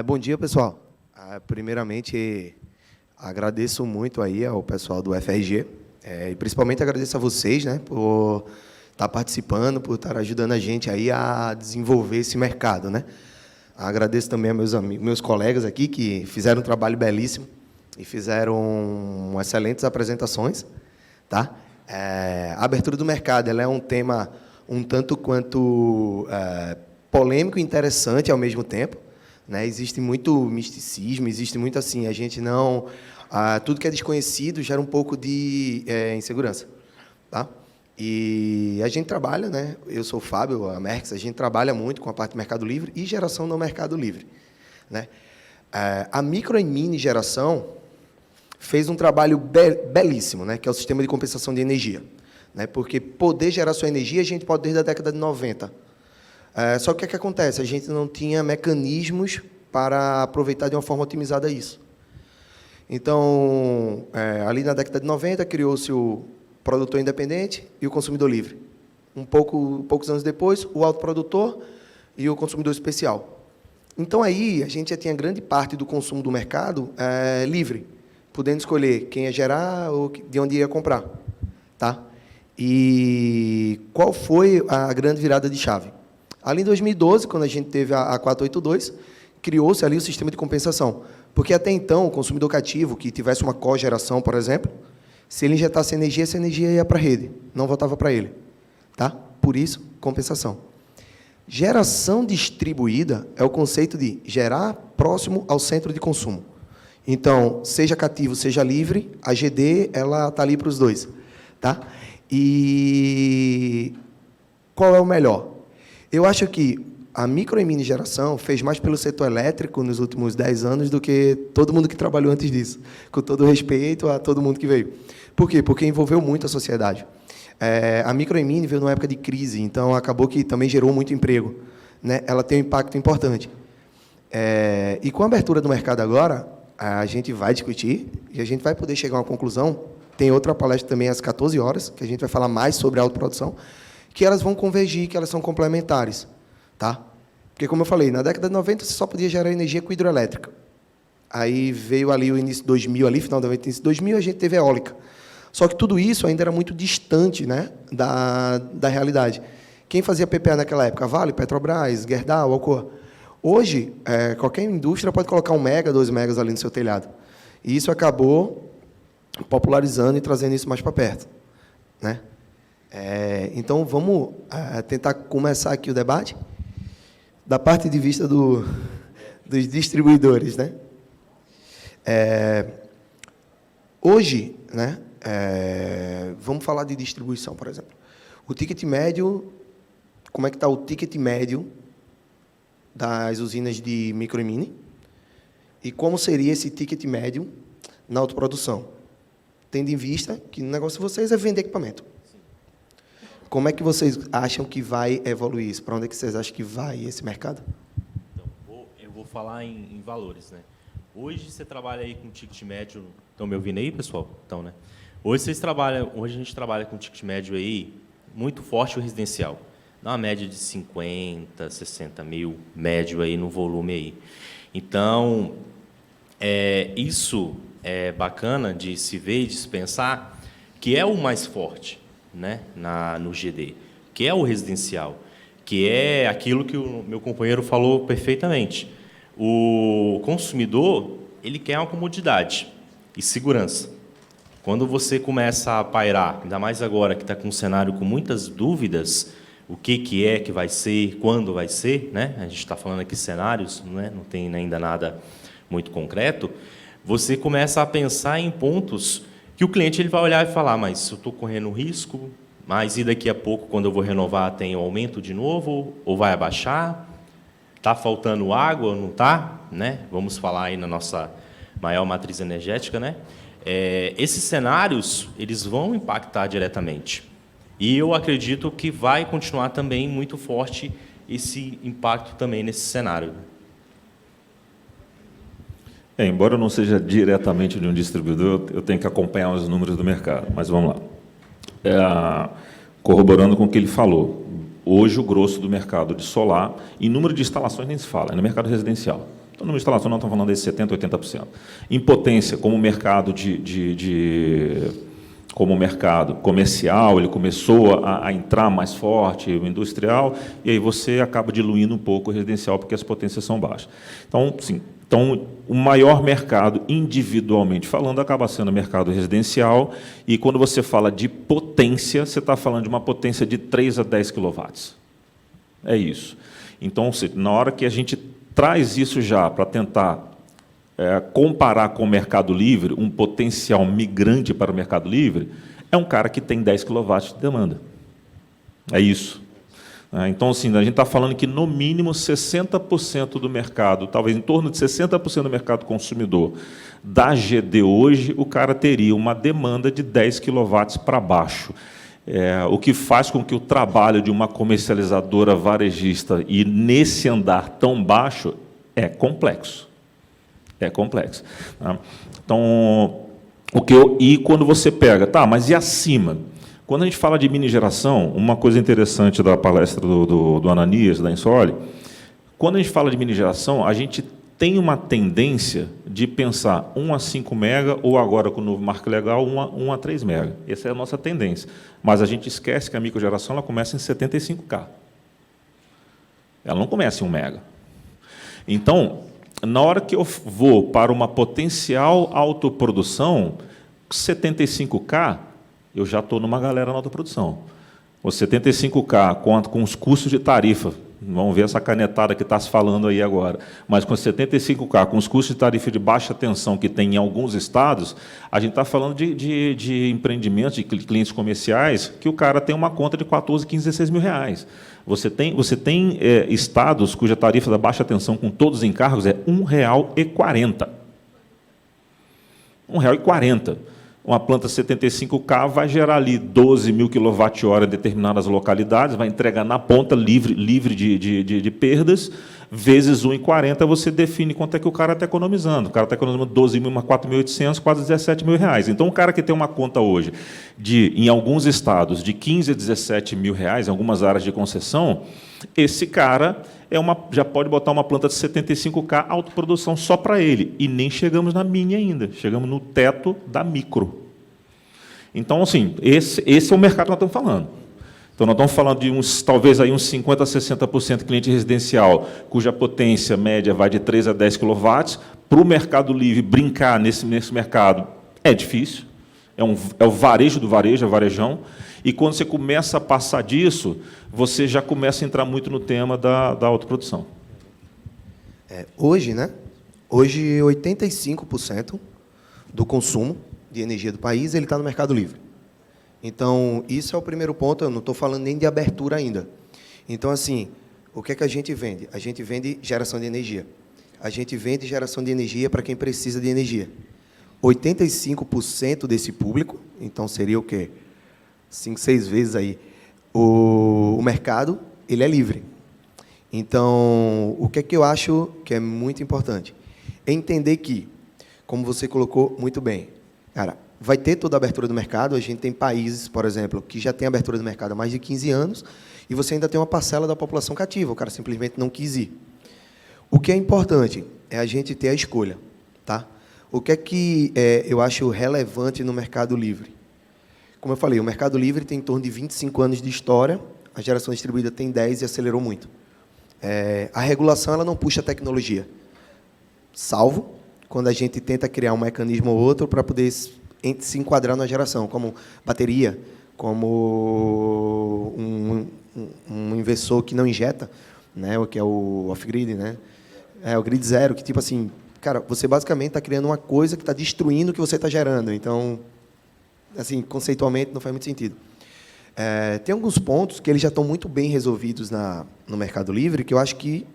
Bom dia, pessoal. Primeiramente, agradeço muito aí ao pessoal do FRG, e principalmente agradeço a vocês, né, por estar participando, por estar ajudando a gente aí a desenvolver esse mercado, né. Agradeço também a meus amigos, meus colegas aqui, que fizeram um trabalho belíssimo e fizeram excelentes apresentações, tá? A abertura do mercado, ela é um tema um tanto quanto polêmico e interessante ao mesmo tempo, né? Existe muito misticismo, existe muito assim, a gente não... tudo que é desconhecido gera um pouco de insegurança, tá? E a gente trabalha, né? Eu sou o Fábio, a Merx, a gente trabalha muito com a parte do Mercado Livre e geração no Mercado Livre, né? A micro e mini geração fez um trabalho belíssimo, né? Que é o sistema de compensação de energia, né? Porque poder gerar sua energia a gente pode desde a década de 90. Só que o que acontece? A gente não tinha mecanismos para aproveitar de uma forma otimizada isso. Então, ali na década de 90, criou-se o produtor independente e o consumidor livre. Poucos anos depois, o autoprodutor e o consumidor especial. Então, aí, a gente já tinha grande parte do consumo do mercado livre, podendo escolher quem ia gerar ou de onde ia comprar. Tá? E qual foi a grande virada de chave? Ali em 2012, quando a gente teve a 482, criou-se ali o sistema de compensação. Porque, até então, o consumidor cativo, que tivesse uma cogeração, por exemplo, se ele injetasse energia, essa energia ia para a rede, não voltava para ele. Tá? Por isso, compensação. Geração distribuída é o conceito de gerar próximo ao centro de consumo. Então, seja cativo, seja livre, a GD ela está ali para os dois. Tá? E qual é o melhor? Eu acho que a micro e mini geração fez mais pelo setor elétrico nos últimos 10 anos do que todo mundo que trabalhou antes disso, com todo respeito a todo mundo que veio. Por quê? Porque envolveu muito a sociedade. A micro e mini veio numa época de crise, então acabou que também gerou muito emprego, né? Ela tem um impacto importante. E com a abertura do mercado agora, a gente vai discutir e a gente vai poder chegar a uma conclusão. Tem outra palestra também às 14 horas, que a gente vai falar mais sobre a autoprodução, que elas vão convergir, que elas são complementares. Tá? Porque, como eu falei, na década de 90 você só podia gerar energia com hidrelétrica. Aí veio ali o início de 2000, ali, final de 90, início de 2000, a gente teve eólica. Só que tudo isso ainda era muito distante, né, da realidade. Quem fazia PPA naquela época? Vale, Petrobras, Gerdau, Alcoa. Hoje, qualquer indústria pode colocar 1 mega, 2 megas ali no seu telhado. E isso acabou popularizando e trazendo isso mais para perto, né? Então, vamos tentar começar aqui o debate da parte de vista dos distribuidores, né? Hoje, né, vamos falar de distribuição, por exemplo. O ticket médio, como é que está o ticket médio das usinas de micro e mini? E como seria esse ticket médio na autoprodução? Tendo em vista que o negócio de vocês é vender equipamento. Como é que vocês acham que vai evoluir isso? Para onde é que vocês acham que vai esse mercado? Então, eu vou falar em valores, né? Hoje você trabalha aí com ticket médio. Estão me ouvindo aí, pessoal? Então, né? Hoje a gente trabalha com ticket médio aí muito forte o residencial. Dá uma média de 50, 60 mil, médio aí no volume aí. Então, isso é bacana de se ver e de se pensar que é o mais forte, né, no GD, que é o residencial, que é aquilo que o meu companheiro falou perfeitamente. O consumidor, ele quer uma comodidade e segurança. Quando você começa a pairar, ainda mais agora que está com um cenário com muitas dúvidas, o que é que vai ser, quando vai ser, né? A gente está falando aqui cenários, né? Não tem ainda nada muito concreto, você começa a pensar em pontos que o cliente ele vai olhar e falar, mas eu estou correndo risco, mas e daqui a pouco, quando eu vou renovar, tem um aumento de novo, ou vai abaixar? Está faltando água ou não está? Né? Vamos falar aí na nossa maior matriz energética, né? Esses cenários, eles vão impactar diretamente. E eu acredito que vai continuar também muito forte esse impacto também nesse cenário. Embora eu não seja diretamente de um distribuidor, eu tenho que acompanhar os números do mercado, mas vamos lá. Corroborando com o que ele falou, hoje o grosso do mercado de solar, em número de instalações nem se fala, é no mercado residencial. Então, numa instalação, nós estamos falando de 70%, 80%. Em potência, como mercado como o mercado comercial, ele começou a entrar mais forte, o industrial, e aí você acaba diluindo um pouco o residencial, porque as potências são baixas. Então, sim, o maior mercado, individualmente falando, acaba sendo o mercado residencial, e quando você fala de potência, você está falando de uma potência de 3 a 10 kW. É isso. Então, na hora que a gente traz isso já para tentar comparar com o Mercado Livre, um potencial migrante para o Mercado Livre, é um cara que tem 10 kW de demanda. É isso. Então, assim, a gente está falando que, no mínimo, 60% do mercado, talvez em torno de 60% do mercado consumidor da GD hoje, o cara teria uma demanda de 10 kW para baixo. O que faz com que o trabalho de uma comercializadora varejista e nesse andar tão baixo é complexo. É complexo. Tá? Então, e quando você pega, tá, mas e acima? Quando a gente fala de mini geração, uma coisa interessante da palestra do Ananias, da Insole, quando a gente fala de mini geração, a gente tem uma tendência de pensar 1 a 5 mega, ou agora com o novo marco legal, 1 a 3 mega. Essa é a nossa tendência. Mas a gente esquece que a microgeração ela começa em 75K. Ela não começa em 1 mega. Então, na hora que eu vou para uma potencial autoprodução, 75K, eu já estou numa galera na autoprodução. O 75K, com os custos de tarifa, vamos ver essa canetada que está se falando aí agora, mas com 75K, com os custos de tarifa de baixa tensão que tem em alguns estados, a gente está falando de empreendimentos, de clientes comerciais, que o cara tem uma conta de 14, 15, 16 mil reais. Você tem estados cuja tarifa da baixa tensão com todos os encargos é R$ 1,40. R$ 1,40. Uma planta 75K vai gerar ali 12 mil kWh em determinadas localidades, vai entregar na ponta livre de perdas, vezes 1,40, você define quanto é que o cara está economizando. O cara está economizando 12 mil, 4.800, quase 17 mil reais. Então, o cara que tem uma conta hoje, em alguns estados, de 15 a 17 mil reais, em algumas áreas de concessão, esse cara já pode botar uma planta de 75K autoprodução só para ele. E nem chegamos na mini ainda, chegamos no teto da micro. Então, assim, esse é o mercado que nós estamos falando. Então, nós estamos falando de talvez aí uns 50% a 60% cliente residencial, cuja potência média vai de 3 a 10 kW. Para o Mercado Livre brincar nesse mercado é difícil. É o varejo do varejo, é o varejão. E quando você começa a passar disso, você já começa a entrar muito no tema da autoprodução. Hoje, 85% do consumo de energia do país ele está no Mercado Livre. Então, isso é o primeiro ponto, eu não estou falando nem de abertura ainda. Então, assim, o que é que a gente vende? A gente vende geração de energia. A gente vende geração de energia para quem precisa de energia. 85% desse público, então seria o quê? 5, 6 vezes aí, o mercado, ele é livre. Então, o que é que eu acho que é muito importante? É entender que, como você colocou muito bem, cara, vai ter toda a abertura do mercado, a gente tem países, por exemplo, que já tem abertura do mercado há mais de 15 anos, e você ainda tem uma parcela da população cativa, o cara simplesmente não quis ir. O que é importante é a gente ter a escolha, tá? O que é que eu acho relevante no Mercado Livre? Como eu falei, o Mercado Livre tem em torno de 25 anos de história, a geração distribuída tem 10 e acelerou muito. A regulação ela não puxa a tecnologia, salvo quando a gente tenta criar um mecanismo ou outro para poder se enquadrar na geração, como bateria, como um inversor que não injeta, né, o que é o off-grid, né? O grid zero, que tipo assim, cara, você basicamente está criando uma coisa que está destruindo o que você está gerando. Então, assim, conceitualmente não faz muito sentido. Tem alguns pontos que eles já estão muito bem resolvidos no Mercado Livre, que eu acho que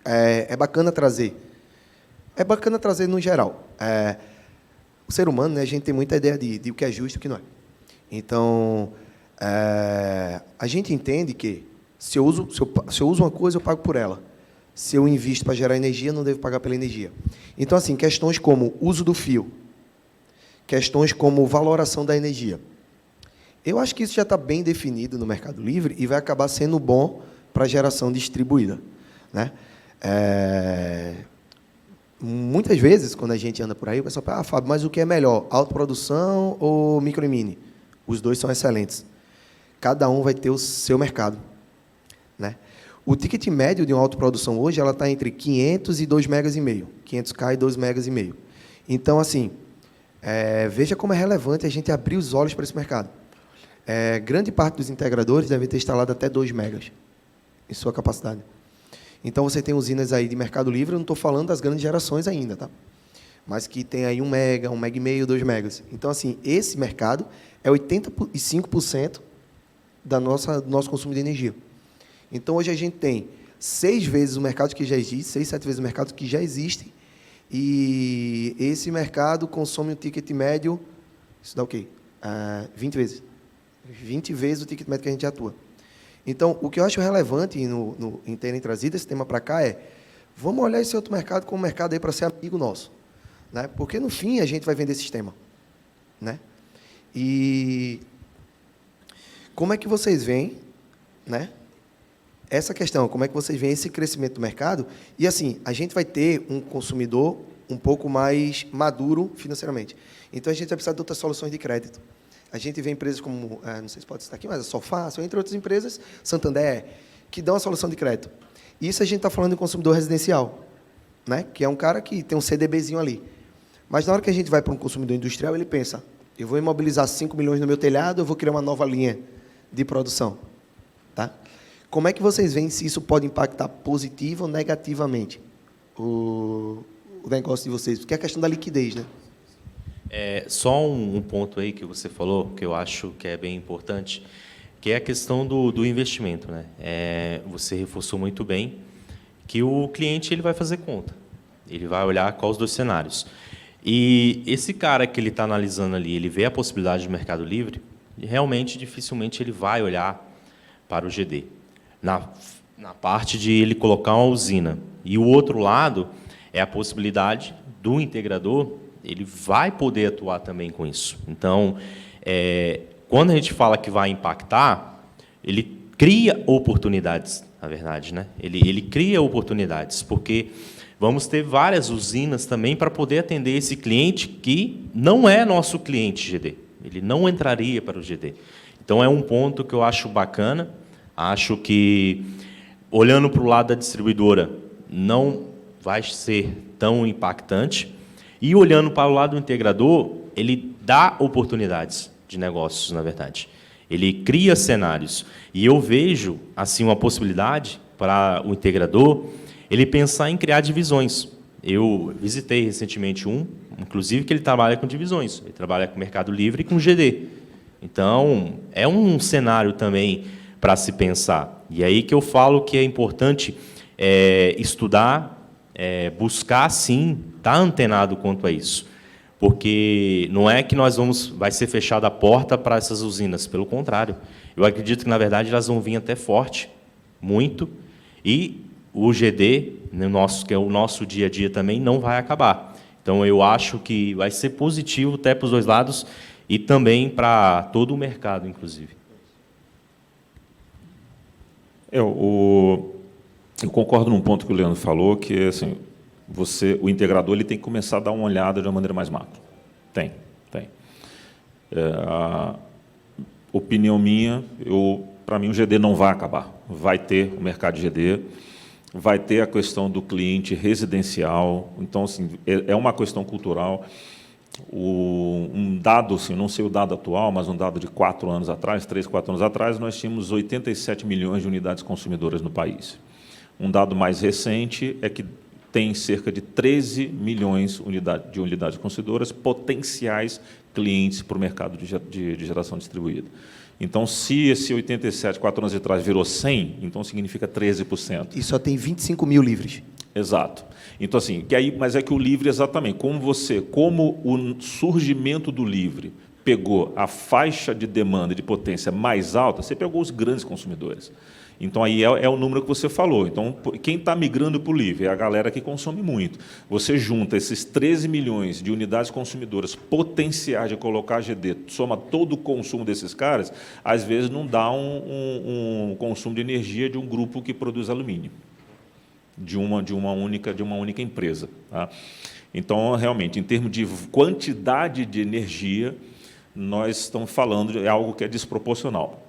é bacana trazer. É bacana trazer no geral. O ser humano, né, a gente tem muita ideia de o que é justo e o que não é. Então, a gente entende que se eu uso uma coisa, eu pago por ela. Se eu invisto para gerar energia, eu não devo pagar pela energia. Então, assim, questões como uso do fio, questões como valoração da energia. Eu acho que isso já está bem definido no Mercado Livre e vai acabar sendo bom para a geração distribuída, né? muitas vezes, quando a gente anda por aí, o pessoal fala, Fábio, mas o que é melhor, autoprodução ou micro e mini? Os dois são excelentes. Cada um vai ter o seu mercado, né? O ticket médio de uma autoprodução hoje ela está entre 500 e 2,5 megas, 500K e 2,5 megas. Então, assim, veja como é relevante a gente abrir os olhos para esse mercado. Grande parte dos integradores deve ter instalado até 2 megas em sua capacidade. Então, você tem usinas aí de Mercado Livre, eu não estou falando das grandes gerações ainda, tá? Mas que tem aí 1 mega, 1,5 mega, 2 megas. Então, assim, esse mercado é 85% do nosso consumo de energia. Então, hoje a gente tem 6 vezes o mercado que já existe, 6, 7 vezes o mercado que já existe, e esse mercado consome um ticket médio, isso dá o quê? 20 vezes. 20 vezes o ticket médio que a gente atua. Então, o que eu acho relevante em terem trazido esse tema para cá vamos olhar esse outro mercado como um mercado aí para ser amigo nosso, né? Porque, no fim, a gente vai vender sistema, né? E como é que vocês veem, né, essa questão, como é que vocês veem esse crescimento do mercado? E, assim, a gente vai ter um consumidor um pouco mais maduro financeiramente. Então, a gente vai precisar de outras soluções de crédito. A gente vê empresas como, não sei se pode estar aqui, mas a Solfácil, entre outras empresas, Santander, que dão a solução de crédito. Isso a gente está falando de consumidor residencial, né? Que é um cara que tem um CDBzinho ali. Mas na hora que a gente vai para um consumidor industrial, ele pensa, eu vou imobilizar 5 milhões no meu telhado, eu vou criar uma nova linha de produção. Tá? Como é que vocês veem se isso pode impactar positivo ou negativamente o negócio de vocês? Porque é a questão da liquidez, né? Só um ponto aí que você falou, que eu acho que é bem importante, que é a questão do investimento, né? Você reforçou muito bem que o cliente ele vai fazer conta. Ele vai olhar quais os dois cenários. E esse cara que ele está analisando ali, ele vê a possibilidade de mercado livre, realmente, dificilmente, ele vai olhar para o GD. Na parte de ele colocar uma usina. E o outro lado é a possibilidade do integrador, ele vai poder atuar também com isso. Então, quando a gente fala que vai impactar, ele cria oportunidades, na verdade, né? Ele cria oportunidades, porque vamos ter várias usinas também para poder atender esse cliente que não é nosso cliente GD. Ele não entraria para o GD. Então, é um ponto que eu acho bacana. Acho que, olhando para o lado da distribuidora, não vai ser tão impactante. E, olhando para o lado do integrador, ele dá oportunidades de negócios, na verdade. Ele cria cenários. E eu vejo assim uma possibilidade para o integrador ele pensar em criar divisões. Eu visitei recentemente inclusive, que ele trabalha com divisões. Ele trabalha com Mercado Livre e com GD. Então, é um cenário também para se pensar. E aí que eu falo que é importante estudar, buscar, sim, estar antenado quanto a isso. Porque não é que vai ser fechada a porta para essas usinas, pelo contrário. Eu acredito que, na verdade, elas vão vir até forte, muito, e o GD, que é o nosso dia a dia também, não vai acabar. Então, eu acho que vai ser positivo até para os dois lados e também para todo o mercado, inclusive. Eu concordo num ponto que o Leandro falou, que assim, o integrador ele tem que começar a dar uma olhada de uma maneira mais macro. Tem. Opinião minha, para mim o GD não vai acabar. Vai ter o mercado de GD, vai ter a questão do cliente residencial. Então, assim, é uma questão cultural. Um dado, assim, não sei o dado atual, mas um dado de 4 anos atrás, 3, 4 anos atrás, nós tínhamos 87 milhões de unidades consumidoras no país. Um dado mais recente é que tem cerca de 13 milhões de unidades consumidoras potenciais clientes para o mercado de geração distribuída. Então, se esse 87, 4 anos atrás, virou 100, então significa 13%. E só tem 25 mil livres. Exato. Então, assim, mas é que o livre, exatamente, como o surgimento do livre pegou a faixa de demanda de potência mais alta, você pegou os grandes consumidores. Então, aí é o número que você falou. Então, quem está migrando para o livre é a galera que consome muito. Você junta esses 13 milhões de unidades consumidoras potenciais de colocar GD, soma todo o consumo desses caras, às vezes não dá um consumo de energia de um grupo que produz alumínio. de uma única empresa. Tá? Então, realmente, em termos de quantidade de energia, nós estamos falando de algo que é desproporcional.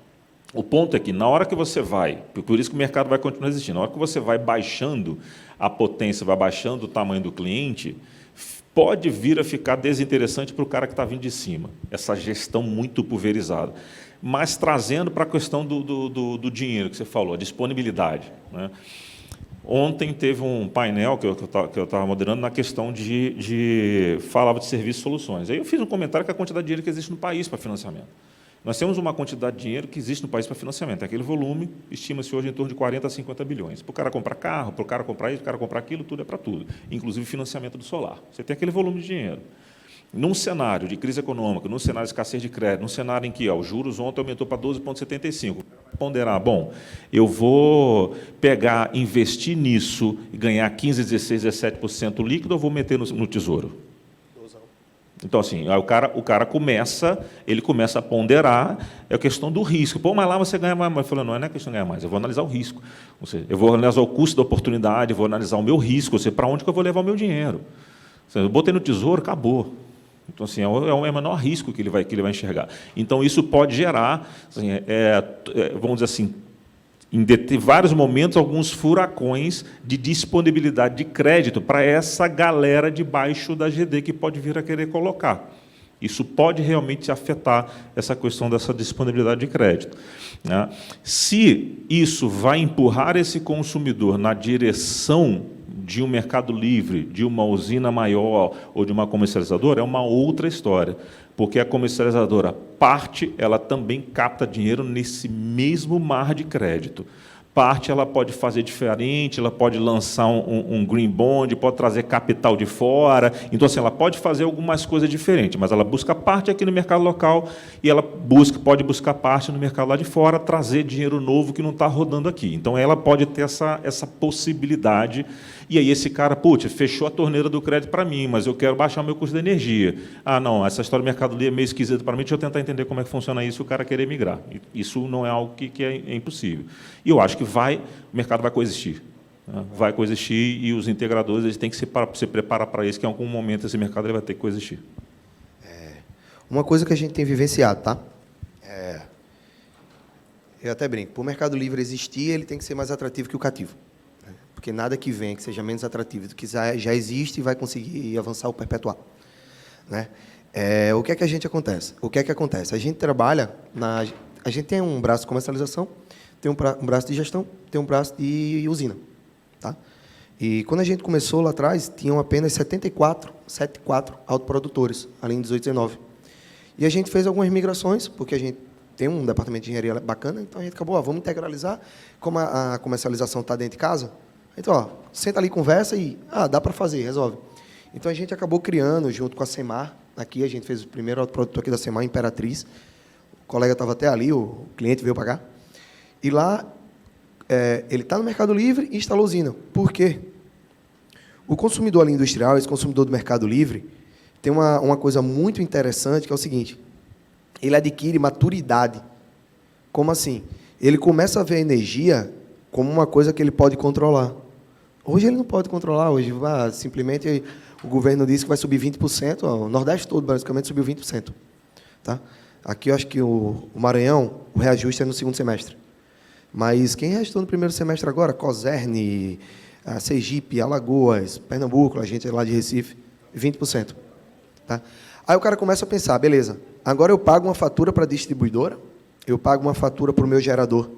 O ponto é que, na hora que você vai, por isso que o mercado vai continuar existindo, na hora que você vai baixando a potência, vai baixando o tamanho do cliente, pode vir a ficar desinteressante para o cara que está vindo de cima, essa gestão muito pulverizada. Mas trazendo para a questão do dinheiro que você falou, a disponibilidade. Né? Ontem teve um painel que eu estava moderando na questão falava de serviços e soluções. Aí eu fiz um comentário que a quantidade de dinheiro que existe no país para financiamento. Nós temos uma quantidade de dinheiro que existe no país para financiamento. Aquele volume estima-se hoje em torno de 40 a 50 bilhões. Para o cara comprar carro, para o cara comprar isso, para o cara comprar aquilo, tudo é para tudo, inclusive financiamento do solar. Você tem aquele volume de dinheiro. Num cenário de crise econômica, num cenário de escassez de crédito, num cenário em que os juros ontem aumentou para 12,75, ponderar, bom, eu vou pegar, investir nisso e ganhar 15, 16, 17% líquido, ou vou meter no tesouro? Então, assim, aí o cara começa a ponderar, é a questão do risco. Pô, mas lá você ganha mais. Eu falo, não é questão de ganhar mais, eu vou analisar o risco. Ou seja, eu vou analisar o custo da oportunidade, eu vou analisar o meu risco, ou seja, para onde que eu vou levar o meu dinheiro. Ou seja, eu botei no tesouro, acabou. Então, assim, é o menor risco que ele vai enxergar. Então, isso pode gerar, assim, vamos dizer assim, em vários momentos, alguns furacões de disponibilidade de crédito para essa galera debaixo da GD que pode vir a querer colocar. Isso pode realmente afetar essa questão dessa disponibilidade de crédito. Né? Se isso vai empurrar esse consumidor na direção de um mercado livre, de uma usina maior ou de uma comercializadora, é uma outra história, porque a comercializadora, ela também capta dinheiro nesse mesmo mar de crédito. Parte ela pode fazer diferente, ela pode lançar um green bond, pode trazer capital de fora. Então, assim, ela pode fazer algumas coisas diferentes, mas ela busca parte aqui no mercado local e ela pode buscar parte no mercado lá de fora, trazer dinheiro novo que não está rodando aqui. Então, ela pode ter essa possibilidade. E aí esse cara, putz, fechou a torneira do crédito para mim, mas eu quero baixar o meu custo de energia. Ah, não, essa história do Mercado Livre é meio esquisita para mim, deixa eu tentar entender como é que funciona isso e o cara querer migrar. Isso não é algo que é impossível. E eu acho que o mercado vai coexistir. Né? Vai coexistir e os integradores eles têm que se preparar para isso, que em algum momento esse mercado ele vai ter que coexistir. Uma coisa que a gente tem vivenciado, tá? Eu até brinco, para o Mercado Livre existir, ele tem que ser mais atrativo que o cativo. Porque nada que vem que seja menos atrativo do que já existe vai conseguir avançar ou perpetuar. Né? O que é que a gente acontece? O que é que acontece? A gente trabalha, a gente tem um braço de comercialização, tem um braço de gestão, tem um braço de usina. Tá? E quando a gente começou lá atrás, tinham apenas 74 autoprodutores, além dos 19. E a gente fez algumas migrações, porque a gente tem um departamento de engenharia bacana, então a gente acabou, vamos integralizar, como a comercialização está dentro de casa. Então, senta ali, conversa e, dá para fazer, resolve. Então, a gente acabou criando, junto com a Semar, aqui a gente fez o primeiro autoprodutor aqui da Semar, Imperatriz. O colega estava até ali, o cliente veio pagar. E lá, ele está no Mercado Livre e instalou usina. Por quê? O consumidor ali industrial, esse consumidor do Mercado Livre, tem uma coisa muito interessante, que é o seguinte, ele adquire maturidade. Como assim? Ele começa a ver a energia como uma coisa que ele pode controlar. Hoje ele não pode controlar, hoje simplesmente o governo disse que vai subir 20%, o Nordeste todo basicamente subiu 20%. Tá? Aqui eu acho que o Maranhão, o reajuste é no segundo semestre. Mas quem reajustou no primeiro semestre agora? Coserne, Sergipe, Alagoas, Pernambuco, a gente é lá de Recife, 20%. Tá? Aí o cara começa a pensar, beleza, agora eu pago uma fatura para a distribuidora, eu pago uma fatura para o meu gerador.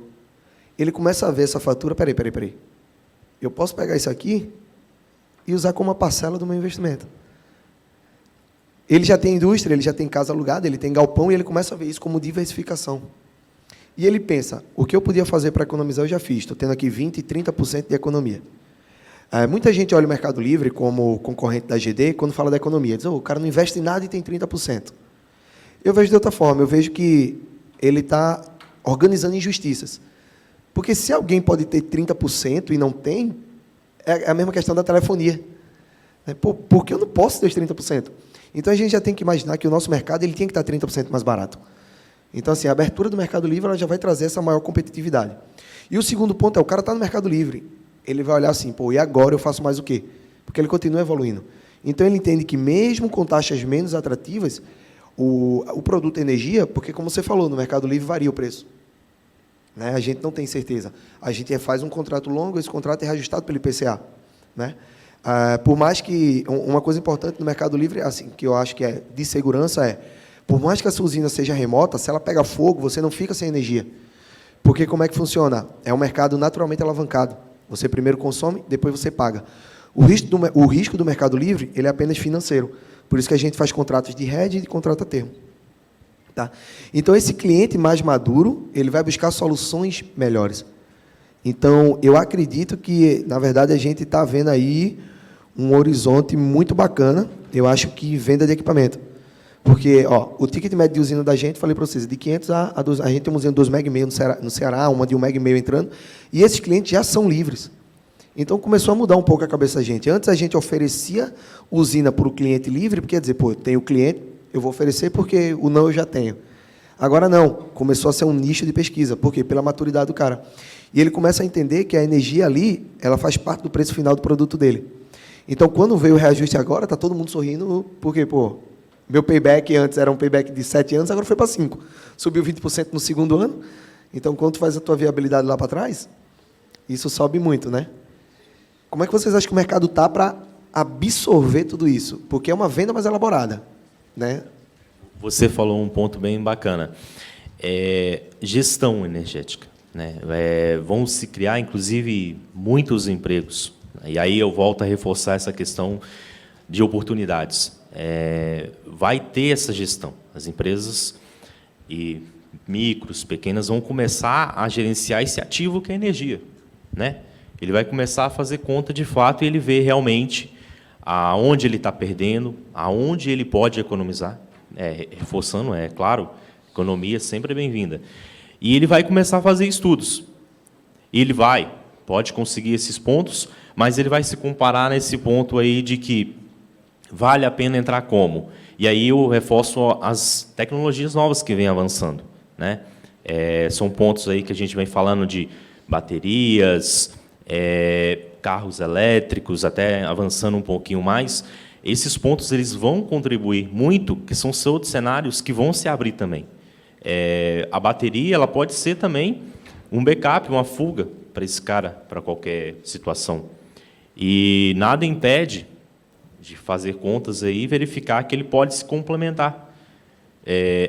Ele começa a ver essa fatura, peraí. Eu posso pegar isso aqui e usar como uma parcela do meu investimento. Ele já tem indústria, ele já tem casa alugada, ele tem galpão, e ele começa a ver isso como diversificação. E ele pensa, o que eu podia fazer para economizar, eu já fiz. Estou tendo aqui 20% e 30% de economia. Muita gente olha o Mercado Livre como concorrente da GD quando fala da economia. Diz, o cara não investe em nada e tem 30%. Eu vejo de outra forma, eu vejo que ele está organizando injustiças. Porque se alguém pode ter 30% e não tem, é a mesma questão da telefonia. Por que eu não posso ter os 30%? Então, a gente já tem que imaginar que o nosso mercado ele tem que estar 30% mais barato. Então, assim, a abertura do Mercado Livre ela já vai trazer essa maior competitividade. E o segundo ponto é, o cara está no Mercado Livre. ele vai olhar assim, pô, e agora eu faço mais o quê? Porque ele continua evoluindo. Então, ele entende que, mesmo com taxas menos atrativas, o produto energia, porque, como você falou, no Mercado Livre varia o preço. Né? A gente não tem certeza. A gente faz um contrato longo, esse contrato é reajustado pelo IPCA. Né? Por mais que... Uma coisa importante no Mercado Livre, assim, que eu acho que é de segurança, por mais que a sua usina seja remota, se ela pega fogo, você não fica sem energia. Porque como é que funciona? É um mercado naturalmente alavancado. Você primeiro consome, depois você paga. O risco do Mercado Livre, ele é apenas financeiro. Por isso que a gente faz contratos de hedge e de contrato a termo. Tá? Então, esse cliente mais maduro, ele vai buscar soluções melhores. Então, eu acredito que, na verdade, a gente está vendo aí um horizonte muito bacana, eu acho que venda de equipamento. Porque o ticket médio de usina da gente, falei para vocês, de 500 a 2, a gente tem uma usina de 2,5 MB no Ceará, uma de 1,5 MB entrando, e esses clientes já são livres. Então, começou a mudar um pouco a cabeça da gente. Antes, a gente oferecia usina para o cliente livre, porque quer dizer, pô, eu tenho o cliente, eu vou oferecer porque o não eu já tenho. Agora, não. Começou a ser um nicho de pesquisa. Por quê? Pela maturidade do cara. E ele começa a entender que a energia ali, ela faz parte do preço final do produto dele. Então, quando veio o reajuste agora, está todo mundo sorrindo, porque, pô, meu payback antes era um payback de 7 anos, agora foi para 5. Subiu 20% no segundo ano. Então, quando tu faz a tua viabilidade lá para trás, isso sobe muito, né? Como é que vocês acham que o mercado está para absorver tudo isso? Porque é uma venda mais elaborada, né? Você falou um ponto bem bacana. Gestão energética. Né? Vão se criar, inclusive, muitos empregos. E aí eu volto a reforçar essa questão de oportunidades. Vai ter essa gestão. As empresas e micros, pequenas, vão começar a gerenciar esse ativo que é a energia. Né? Ele vai começar a fazer conta de fato e ele vê realmente aonde ele está perdendo, aonde ele pode economizar. Reforçando, claro, economia sempre é bem-vinda. E ele vai começar a fazer estudos. Ele pode conseguir esses pontos, mas ele vai se comparar nesse ponto aí de que vale a pena entrar como. E aí eu reforço as tecnologias novas que vêm avançando. Né? São pontos aí que a gente vem falando de baterias, carros elétricos, até avançando um pouquinho mais. Esses pontos eles vão contribuir muito, que são outros cenários que vão se abrir também. A bateria ela pode ser também um backup, uma fuga para esse cara, para qualquer situação. E nada impede de fazer contas aí e verificar que ele pode se complementar.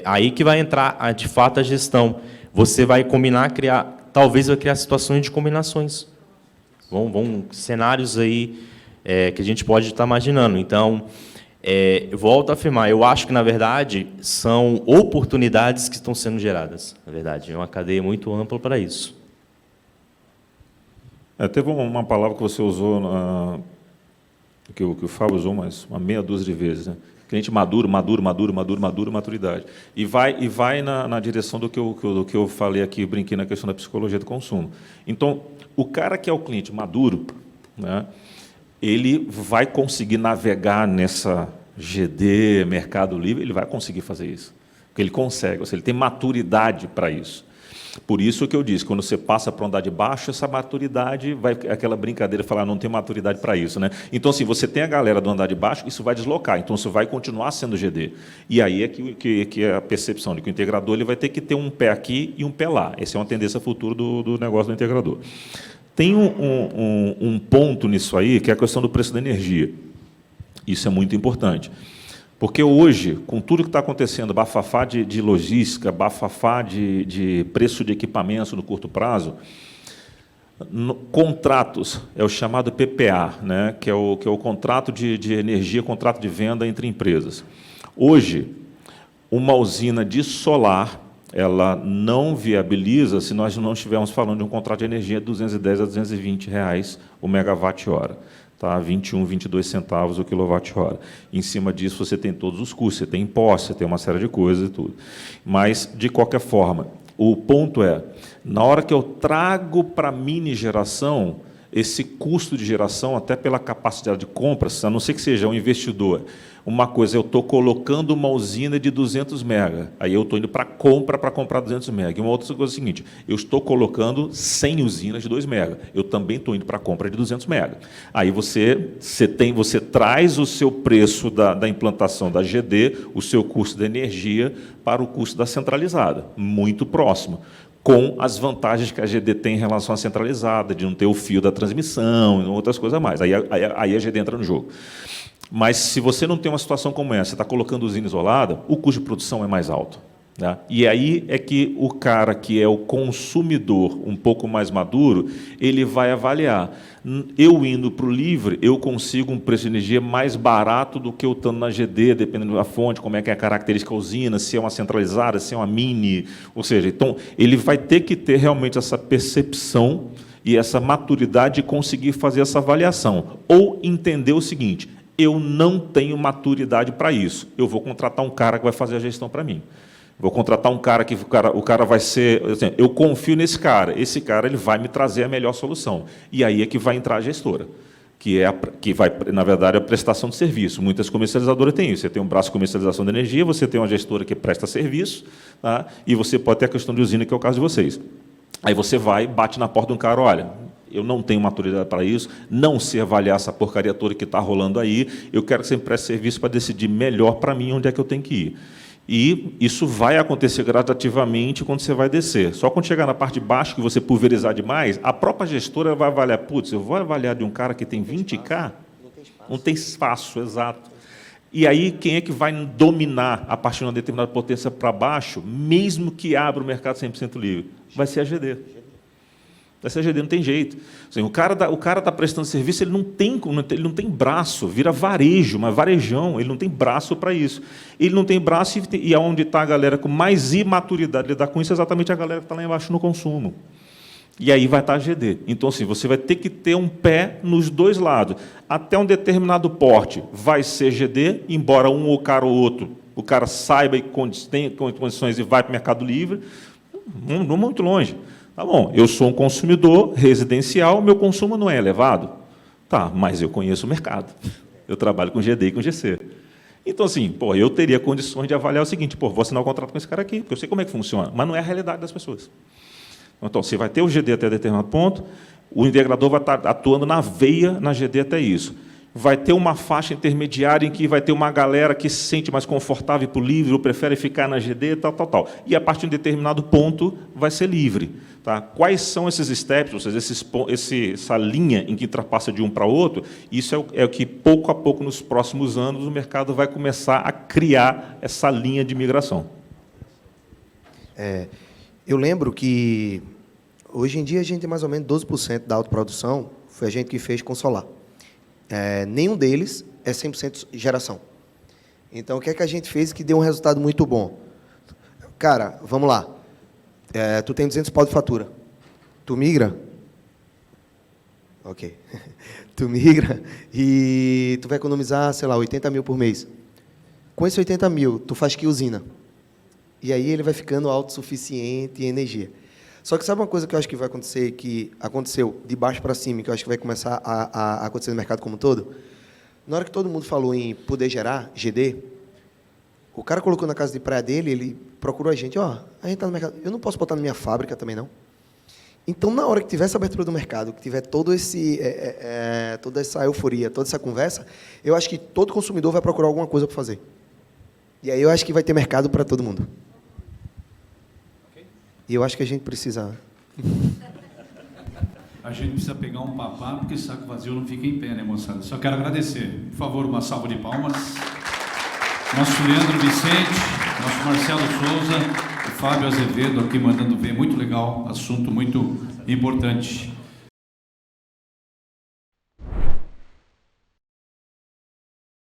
Aí que vai entrar, de fato, a gestão. Você vai combinar, talvez vai criar situações de combinações. Vão cenários aí que a gente pode estar imaginando. Então, eu volto a afirmar, eu acho que, na verdade, são oportunidades que estão sendo geradas. Na verdade, é uma cadeia muito ampla para isso. Teve uma palavra que você usou, que o Fábio usou uma meia dúzia de vezes, né? Cliente maduro, maturidade. E vai na direção do que eu falei aqui, brinquei na questão da psicologia do consumo. Então, o cara que é o cliente maduro, né, ele vai conseguir navegar nessa GD, Mercado Livre, ele vai conseguir fazer isso. Porque ele consegue, ou seja, ele tem maturidade para isso. Por isso que eu disse, quando você passa para andar de baixo, essa maturidade, vai aquela brincadeira, falar, não tem maturidade para isso. Né? Então, assim, você tem a galera do andar de baixo, isso vai deslocar, então isso vai continuar sendo GD. E aí é que é a percepção de que o integrador ele vai ter que ter um pé aqui e um pé lá. Essa é uma tendência futura do negócio do integrador. Tem um ponto nisso aí, que é a questão do preço da energia. Isso é muito importante. Porque hoje, com tudo que está acontecendo, bafafá de logística, bafafá de preço de equipamentos no curto prazo, contratos, é o chamado PPA, né, que é o contrato de energia, contrato de venda entre empresas. Hoje, uma usina de solar, ela não viabiliza se nós não estivermos falando de um contrato de energia de 210 a 220 reais o megawatt-hora. Tá, 21, 22 centavos o quilowatt-hora. Em cima disso, você tem todos os custos, você tem impostos, você tem uma série de coisas e tudo. Mas, de qualquer forma, o ponto é, na hora que eu trago para a mini geração, esse custo de geração, até pela capacidade de compras, a não ser que seja um investidor. Uma coisa, eu estou colocando uma usina de 200 mega, aí eu estou indo para compra para comprar 200 mega. E uma outra coisa é o seguinte, eu estou colocando 100 usinas de 2 mega, eu também estou indo para compra de 200 mega. Aí você traz o seu preço da implantação da GD, o seu custo de energia, para o custo da centralizada, muito próximo, com as vantagens que a GD tem em relação à centralizada, de não ter o fio da transmissão e outras coisas a mais. Aí a GD entra no jogo. Mas, se você não tem uma situação como essa, você está colocando usina isolada, o custo de produção é mais alto. Né? E aí é que o cara que é o consumidor um pouco mais maduro, ele vai avaliar. Eu indo para o livre, eu consigo um preço de energia mais barato do que eu estando na GD, dependendo da fonte, como é que é a característica da usina, se é uma centralizada, se é uma mini. Ou seja, então, ele vai ter que ter realmente essa percepção e essa maturidade de conseguir fazer essa avaliação. Ou entender o seguinte, eu não tenho maturidade para isso, eu vou contratar um cara que vai fazer a gestão para mim. Vou contratar um cara que o cara vai ser... Assim, eu confio nesse cara, esse cara ele vai me trazer a melhor solução. E aí é que vai entrar a gestora, que vai, na verdade, a prestação de serviço. Muitas comercializadoras têm isso. Você tem um braço de comercialização de energia, você tem uma gestora que presta serviço, tá? E você pode ter a questão de usina, que é o caso de vocês. Aí você vai, bate na porta de um cara, olha, eu não tenho maturidade para isso, não sei avaliar essa porcaria toda que está rolando aí, eu quero que você me preste serviço para decidir melhor para mim onde é que eu tenho que ir. E isso vai acontecer gradativamente quando você vai descer. Só quando chegar na parte de baixo, que você pulverizar demais, a própria gestora vai avaliar, putz, eu vou avaliar de um cara que tem 20K? Não tem espaço, exato. E aí, quem é que vai dominar a partir de uma determinada potência para baixo, mesmo que abra o mercado 100% livre? Vai ser a GD. Essa GD não tem jeito. Assim, o cara está prestando serviço, ele não tem braço, vira varejo, mas varejão, ele não tem braço para isso. Ele não tem braço e aonde está a galera com mais imaturidade de lidar com isso é exatamente a galera que está lá embaixo no consumo. E aí vai estar a GD. Então, assim, você vai ter que ter um pé nos dois lados. Até um determinado porte vai ser GD, embora um ou cara ou outro, o cara saiba e tem condições e vai para o Mercado Livre, não muito longe. Tá bom, eu sou um consumidor residencial, meu consumo não é elevado. Tá, mas eu conheço o mercado. Eu trabalho com GD e com GC. Então, assim, eu teria condições de avaliar o seguinte, vou assinar um contrato com esse cara aqui, porque eu sei como é que funciona, mas não é a realidade das pessoas. Então, você vai ter o GD até determinado ponto, o integrador vai estar atuando na veia na GD até isso. Vai ter uma faixa intermediária em que vai ter uma galera que se sente mais confortável para o livre, ou prefere ficar na GD, tal. E, a partir de um determinado ponto, vai ser livre. Tá? Quais são esses steps, ou seja, essa linha em que ultrapassa de um para outro? Isso é o que, pouco a pouco, nos próximos anos, o mercado vai começar a criar essa linha de migração. Eu lembro que, hoje em dia, a gente tem mais ou menos 12% da autoprodução, foi a gente que fez com solar. Nenhum deles é 100% geração. Então, o que é que a gente fez que deu um resultado muito bom? Cara, vamos lá. Tu tem 200 pau de fatura. Tu migra? Ok. Tu migra e tu vai economizar, sei lá, 80 mil por mês. Com esse 80 mil, tu faz que usina? E aí ele vai ficando autossuficiente em energia. Só que sabe uma coisa que eu acho que vai acontecer, que aconteceu de baixo para cima, que eu acho que vai começar a acontecer no mercado como um todo? Na hora que todo mundo falou em poder gerar, GD, o cara colocou na casa de praia dele, ele procurou a gente, a gente está no mercado, eu não posso botar na minha fábrica também, não? Então, na hora que tiver essa abertura do mercado, que tiver toda essa euforia, toda essa conversa, eu acho que todo consumidor vai procurar alguma coisa para fazer. E aí eu acho que vai ter mercado para todo mundo. E eu acho que a gente precisa... A gente precisa pegar um papá, porque saco vazio não fica em pé, né, moçada? Só quero agradecer. Por favor, uma salva de palmas. Nosso Leandro Vicente, nosso Marcelo Souza, o Fábio Azevedo aqui mandando ver. Muito legal, assunto muito importante.